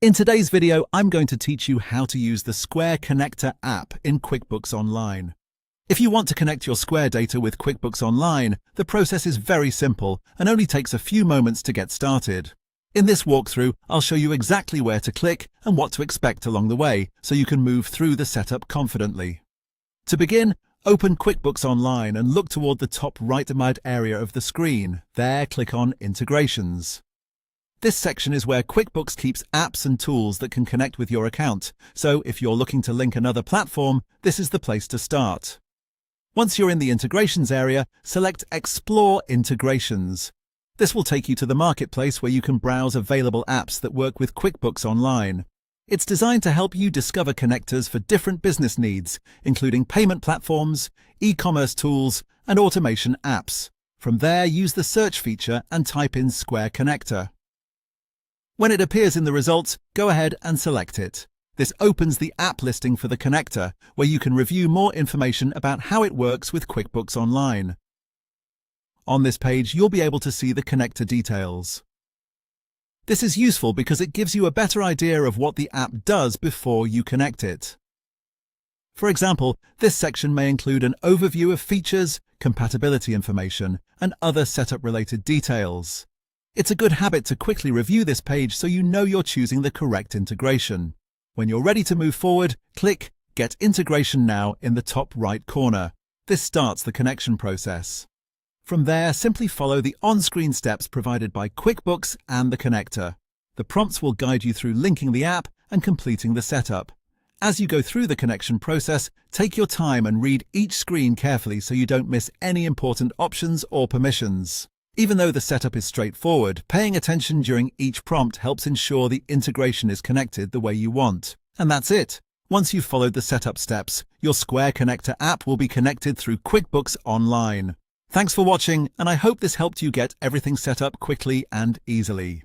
In today's video, I'm going to teach you how to use the Square Connector app in QuickBooks Online. If you want to connect your Square data with QuickBooks Online, the process is very simple and only takes a few moments to get started. In this walkthrough, I'll show you exactly where to click and what to expect along the way, so you can move through the setup confidently. To begin, open QuickBooks Online and look toward the top right-hand area of the screen. There, click on Integrations. This section is where QuickBooks keeps apps and tools that can connect with your account, so if you're looking to link another platform, this is the place to start. Once you're in the Integrations area, select Explore Integrations. This will take you to the marketplace where you can browse available apps that work with QuickBooks Online. It's designed to help you discover connectors for different business needs, including payment platforms, e-commerce tools, and automation apps. From there, use the search feature and type in Square Connector. When it appears in the results, go ahead and select it. This opens the app listing for the connector, where you can review more information about how it works with QuickBooks Online. On this page, you'll be able to see the connector details. This is useful because it gives you a better idea of what the app does before you connect it. For example, this section may include an overview of features, compatibility information, and other setup-related details. It's a good habit to quickly review this page so you know you're choosing the correct integration. When you're ready to move forward, click Get Integration Now in the top right corner. This starts the connection process. From there, simply follow the on-screen steps provided by QuickBooks and the connector. The prompts will guide you through linking the app and completing the setup. As you go through the connection process, take your time and read each screen carefully so you don't miss any important options or permissions. Even though the setup is straightforward, paying attention during each prompt helps ensure the integration is connected the way you want. And that's it. Once you've followed the setup steps, your Square Connector app will be connected through QuickBooks Online. Thanks for watching, and I hope this helped you get everything set up quickly and easily.